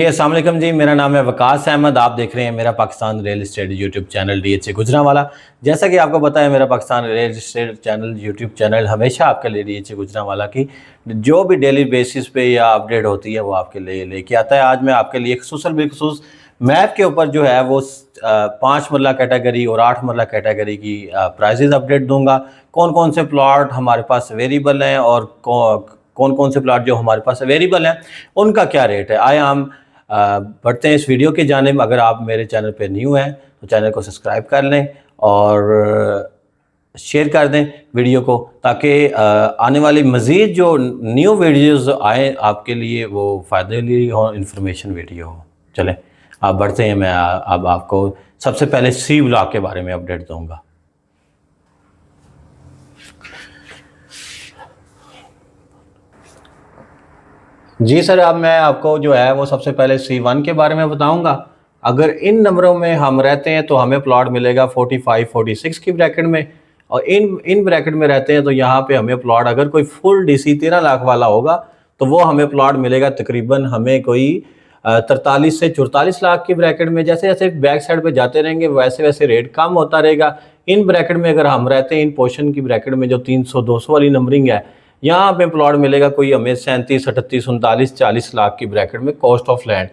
अस्सलाम वालेकुम जी। मेरा नाम है वकास अहमद। आप देख रहे हैं मेरा Pakistan real estate YouTube channel DHA Gujranwala. जैसा कि आपको पता है मेरा Pakistan real estate channel YouTube channel हमेशा आपके लिए DHA गुजरांवाला की जो भी डेली बेसिस पे या अपडेट होती है वो आपके लिए लेके आता है। आज मैं आपके लिए खसूसन बिलखसूस मैप के ऊपर जो है वो 5 मरला कैटेगरी और 8 मरला कैटेगरी की प्राइजेज़ अपडेट दूंगा। कौन कौन से प्लॉट हमारे पास अवेलेबल हैं और कौन कौन से प्लॉट जो हमारे पास अवेलेबल हैं उनका क्या रेट है। आए हम बढ़ते हैं इस वीडियो की जानिब। अगर आप मेरे चैनल पे न्यू हैं तो चैनल को सब्सक्राइब कर लें और शेयर कर दें वीडियो को, ताकि आने वाली मज़ीद जो न्यू वीडियोस आए आपके लिए वो फ़ायदे लिए हो, इंफॉर्मेशन वीडियो हो। चलें आप बढ़ते हैं। मैं अब आपको सबसे पहले C ब्लॉक के बारे में अपडेट दूँगा। जी सर, अब मैं आपको जो है वो सबसे पहले C1 के बारे में बताऊंगा। अगर इन नंबरों में हम रहते हैं तो हमें प्लॉट मिलेगा 45-46 की ब्रैकेट में, और इन ब्रैकेट में रहते हैं तो यहाँ पे हमें प्लॉट अगर कोई फुल DC 13 लाख वाला होगा तो वो हमें प्लॉट मिलेगा तकरीबन हमें कोई 43 से 44 लाख की ब्रैकेट में। जैसे जैसे बैक साइड पे जाते रहेंगे वैसे वैसे रेट कम होता रहेगा। इन ब्रैकेट में अगर हम रहते हैं, इन पोर्शन की ब्रैकेट में जो 300-200 वाली नंबरिंग है, यहाँ पे प्लॉट मिलेगा कोई हमें 37, 38, 39, 40 लाख की ब्रैकेट में कॉस्ट ऑफ लैंड।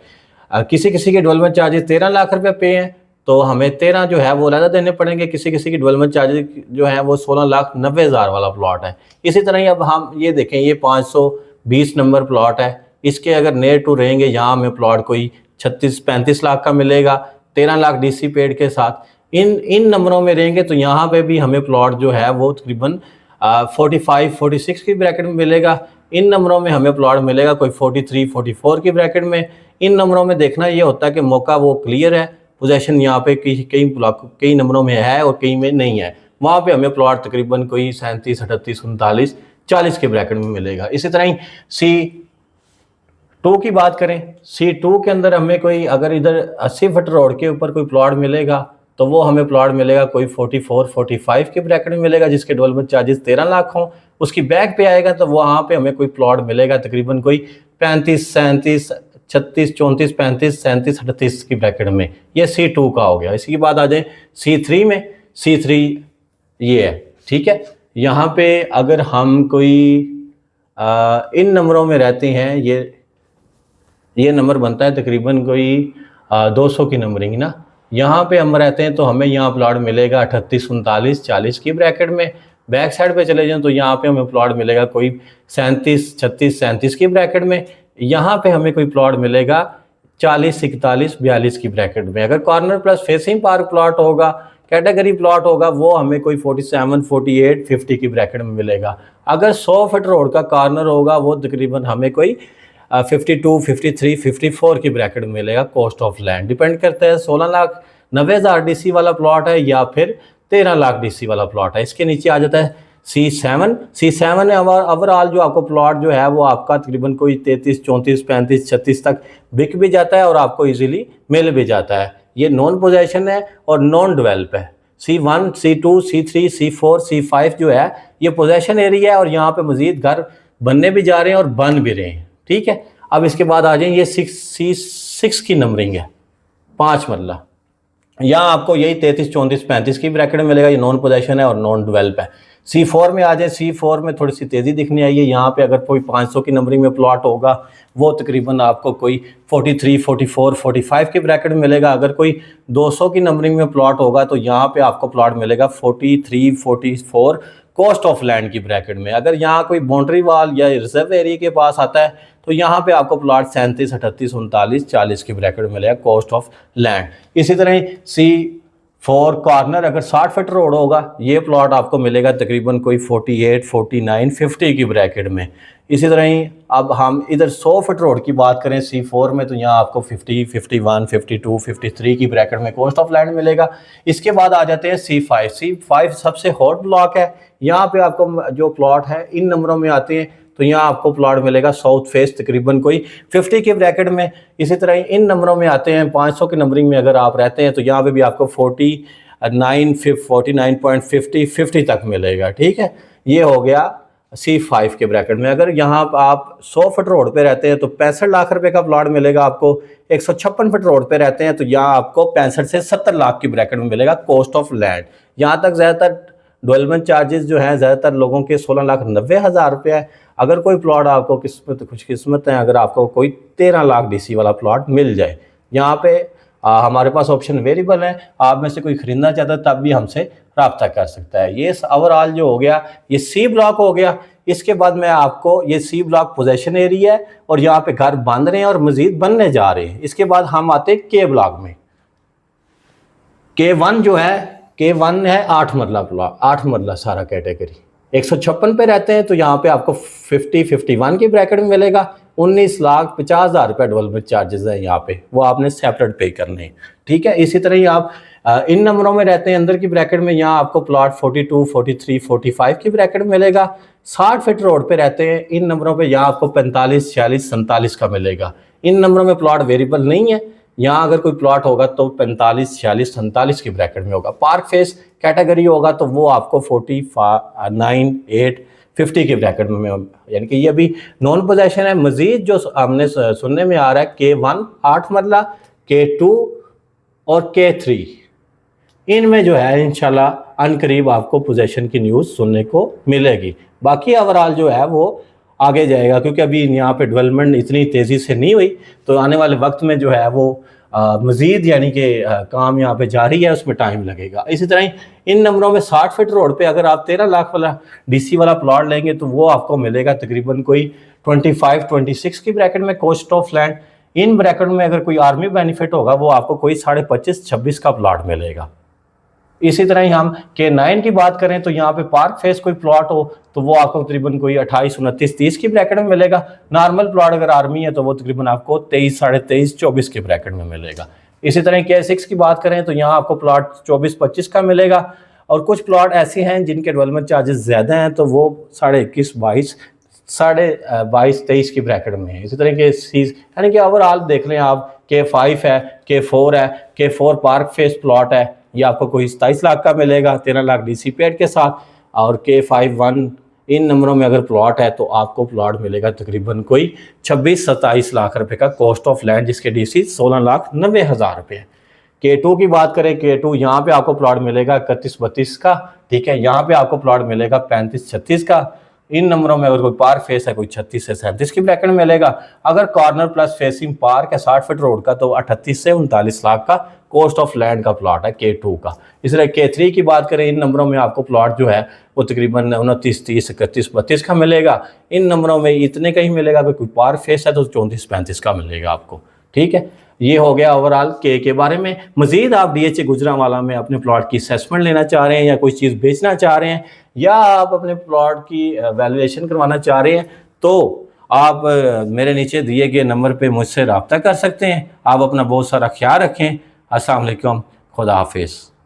किसी किसी के डेवलपमेंट चार्जेस 13 लाख रुपए पे हैं तो हमें 13 जो है वो अलग देने पड़ेंगे। किसी किसी की डेवलपमेंट चार्जेस जो है वो 16,90,000 वाला प्लॉट है। इसी तरह ही अब हम ये देखें, ये 520 नंबर प्लॉट है, इसके अगर नियर टू रहेंगे यहाँ हमें प्लॉट कोई 36-35 लाख का मिलेगा 13 लाख DC पेड के साथ। इन नंबरों में रहेंगे तो यहाँ पे भी हमें प्लॉट जो है वो तकरीबन 45-46 की ब्रैकेट में मिलेगा। इन नंबरों में हमें प्लॉट मिलेगा कोई 43-44 की ब्रैकेट में। इन नंबरों में देखना ये होता है कि मौका वो क्लियर है, पोजीशन यहाँ पे कई नंबरों में है और कई में नहीं है। वहाँ पे हमें प्लॉट तकरीबन कोई 37, 38, 39, 40 के ब्रैकेट में मिलेगा। इसी तरह ही C2 की बात करें, C2 के अंदर हमें कोई अगर इधर 80 फुट रोड के ऊपर कोई प्लॉट मिलेगा तो वो हमें प्लॉट मिलेगा कोई 44-45 के ब्रैकेट में मिलेगा, जिसके डेवलपमेंट चार्जेस 13 लाख हों। उसकी बैक पे आएगा तो वहाँ पे हमें कोई प्लॉट मिलेगा तकरीबन कोई 35, 37, 36, 34, 35, 37, 38 की ब्रैकेट में। ये C2 का हो गया। इसके बाद आ जाए C3 में। C3 ये है, ठीक है। यहाँ पे अगर हम कोई इन नंबरों में रहते हैं, ये नंबर बनता है तकरीबन कोई 200 की नंबरिंग ना। यहाँ पे हम रहते हैं तो हमें यहाँ प्लॉट मिलेगा 38, 39, 40 की ब्रैकेट में। बैक साइड पे चले जाएं तो यहाँ पे हमें प्लॉट मिलेगा कोई 37, 36, 37 की ब्रैकेट में। यहाँ पे हमें कोई प्लॉट मिलेगा 40, 41, 42 की ब्रैकेट में। अगर corner plus facing park plot होगा, कैटेगरी प्लॉट होगा, वो हमें कोई 47, 48, 50 की ब्रैकेट में मिलेगा। अगर 100 फुट रोड का कॉर्नर होगा वो तकरीबन हमें कोई 52, 53, 54 की ब्रैकेट में मिलेगा कॉस्ट ऑफ लैंड। डिपेंड करता है 16,90,000 DC वाला प्लॉट है या फिर 13 लाख DC वाला प्लॉट है। इसके नीचे आ जाता है C7 में ओवरऑल जो आपको प्लॉट जो है वो आपका तकरीबन कोई 33, 34, 35, 36 तक बिक भी जाता है और आपको इजीली मिल भी जाता है। ये नॉन पोजेशन है और नॉन डेवलप है। C1, C2, C3, C4, C5 जो है ये पोजेशन एरिया है और यहाँ पे मजीद घर बनने भी जा रहे हैं और बन भी रहे हैं, ठीक है। अब इसके बाद आ जाए, ये C6 की नंबरिंग है, 5 मरला। यहाँ आपको यही 33, 34, 35 की ब्रैकेट में मिलेगा। ये नॉन पोजेशन है और नॉन डेवलप है। C4 में आ जाए, C4 में थोड़ी सी तेज़ी दिखनी आई है। यहाँ पे अगर कोई 500 की नंबरिंग में प्लॉट होगा वो तकरीबन आपको कोई 43, 44, 45 की ब्रैकेट में मिलेगा। अगर कोई 200 की नंबरिंग में प्लॉट होगा तो यहाँ पे आपको प्लॉट मिलेगा 43, 44 कॉस्ट ऑफ लैंड की ब्रैकेट में। अगर यहाँ कोई बाउंड्री वाल या रिजर्व एरिया के पास आता है तो यहाँ पे आपको प्लॉट 37, 38, 39, 40 की ब्रैकेट में मिलेगा कॉस्ट ऑफ लैंड। इसी तरह ही C4 कॉर्नर अगर 60 फुट रोड होगा ये प्लॉट आपको मिलेगा तकरीबन कोई 48, 49, 50 की ब्रैकेट में। इसी तरह ही अब हम इधर 100 फुट रोड की बात करें C4 में तो यहाँ आपको 50, 51, 52, 53 की ब्रैकेट में कॉस्ट ऑफ लैंड मिलेगा। इसके बाद आ जाते हैं C5 सबसे हॉट ब्लॉक है। यहाँ पे आपको जो प्लॉट है इन नंबरों में आते हैं तो यहाँ आपको प्लॉट मिलेगा साउथ फेस तकरीबन कोई 50 के ब्रैकेट में। इसी तरह इन नंबरों में आते हैं 500 की नंबरिंग में अगर आप रहते हैं तो यहाँ पे भी आपको 49.50 50 तक मिलेगा, ठीक है। ये हो गया C5 के ब्रैकेट में। अगर यहाँ आप 100 फुट रोड पे रहते हैं तो 65 लाख रुपए का प्लॉट मिलेगा आपको। 156 फुट रोड पे रहते हैं तो यहाँ आपको 65 से 70 लाख की ब्रैकेट में मिलेगा कॉस्ट ऑफ लैंड। यहाँ तक ज़्यादातर डेवलपमेंट चार्जेस जो हैं ज़्यादातर लोगों के 16,90,000 रुपये है। अगर कोई प्लॉट आपको खुशकिस्मत है, अगर आपको कोई 13 लाख DC वाला प्लॉट मिल जाए, यहाँ पे हमारे पास ऑप्शन अवेलेबल है। आप में से कोई खरीदना चाहता है तब भी हमसे रब्ता कर सकता है। ये ओवरऑल जो हो गया ये C ब्लॉक हो गया। इसके बाद मैं आपको ये C ब्लॉक पोजेशन एरिया है और यहाँ पे घर बन रहे हैं और मजीद बनने जा रहे हैं। इसके बाद हम आते हैं K ब्लॉक में। K1 जो है, K1 है 8 मरला प्लॉट, 8 मरला सारा कैटेगरी। 156 पे रहते हैं तो यहाँ पे आपको 51 की ब्रैकेट में मिलेगा। 19,50,000 रुपये डेवलपमेंट चार्जेस है यहाँ पे, वो आपने सेपरेट पे करने हैं। ठीक है, इसी तरह ही आप इन नंबरों में रहते हैं अंदर की ब्रैकेट में, यहाँ आपको प्लॉट 42, 43, 45 की ब्रैकेट में मिलेगा। 60 फीट रोड पे रहते हैं इन नंबरों पे, यहाँ आपको 45, 46, 47 का मिलेगा। इन नंबरों में प्लॉट वेरिएबल नहीं है। यहाँ अगर कोई प्लॉट होगा तो 45, 46, 47 की ब्रैकेट में होगा। पार्क फेस कैटेगरी होगा तो वो आपको 49, 8, 50 की ब्रैकेट में, यानी कि ये अभी नॉन पोजेशन है। मजीद जो हमने सुनने में आ रहा है K1 8 मरला, K2 और K3, इनमें जो है इंशाल्लाह अनकरीब आपको पोजेशन की न्यूज़ सुनने को मिलेगी। बाकी ओवरऑल जो है वो आगे जाएगा, क्योंकि अभी यहाँ पे डेवलपमेंट इतनी तेज़ी से नहीं हुई, तो आने वाले वक्त में जो है वो मज़ीद यानी कि काम यहाँ पे जारी है, उसमें टाइम लगेगा। इसी तरह ही इन नंबरों में 60 फीट रोड पे अगर आप 13 लाख वाला DC वाला प्लॉट लेंगे तो वो आपको मिलेगा तकरीबन कोई 25, 26 की ब्रैकेट में cost of land. In bracket में अगर कोई आर्मी बेनिफिट होगा वो आपको कोई 25.5, 26 का प्लॉट मिलेगा। इसी तरह ही हम K9 की बात करें तो यहाँ पे पार्क फेस कोई प्लॉट हो तो वो आपको तकरीबन कोई 28, 29, 30 की ब्रैकेट में मिलेगा। नॉर्मल प्लॉट अगर आर्मी है तो वो तकरीबन आपको 23, 23.5, 24 की ब्रैकेट में मिलेगा। इसी तरह K6 की बात करें तो यहाँ आपको प्लॉट 24, 25 का मिलेगा। और कुछ प्लॉट ऐसे हैं जिनके डेवलपमेंट चार्जेस ज़्यादा हैं तो वो 21.5, 22, 22, 23 की ब्रैकेट में है। इसी तरह के चीज़ यानी कि ओवरऑल देख लें आप, K5 है, K4 है, K4 पार्क फेस प्लॉट है, ये आपको कोई 27 लाख का मिलेगा 13 लाख DC पेड के साथ। और K51 इन नंबरों में अगर प्लॉट है तो आपको प्लॉट मिलेगा तकरीबन कोई 26, 27 लाख रुपए का कॉस्ट ऑफ लैंड, जिसके DC 16,90,000 रुपये। K2 की बात करें, K2 यहाँ पे आपको प्लॉट मिलेगा 31, 32 का। ठीक है, यहाँ पे आपको प्लॉट मिलेगा 35, 36 का। इन नंबरों में अगर कोई पार्क फेस है कोई 36 से 37 की ब्रैकेट में मिलेगा। अगर कॉर्नर प्लस फेसिंग पार्क है 60 फीट रोड का तो 38 से 39 लाख का कॉस्ट ऑफ लैंड का प्लॉट है K2 का। इस तरह K3 की बात करें, इन नंबरों में आपको प्लॉट जो है वो तकरीबन 29, 30, 31, 32 का मिलेगा। इन नंबरों में इतने का ही मिलेगा। अगर कोई पार्क फेस है तो 34, 35 का मिलेगा आपको। ठीक है, ये हो गया ओवरऑल के बारे में। मजीद आप DHA गुजरांवाला में अपने प्लॉट की असेसमेंट लेना चाह रहे हैं या कोई चीज़ बेचना चाह रहे हैं या आप अपने प्लॉट की वैल्यूएशन करवाना चाह रहे हैं तो आप मेरे नीचे दिए गए नंबर पे मुझसे रब्ता कर सकते हैं। आप अपना बहुत सारा ख्याल रखें। अस्सलाम वालेकुम, खुदा हाफिज़।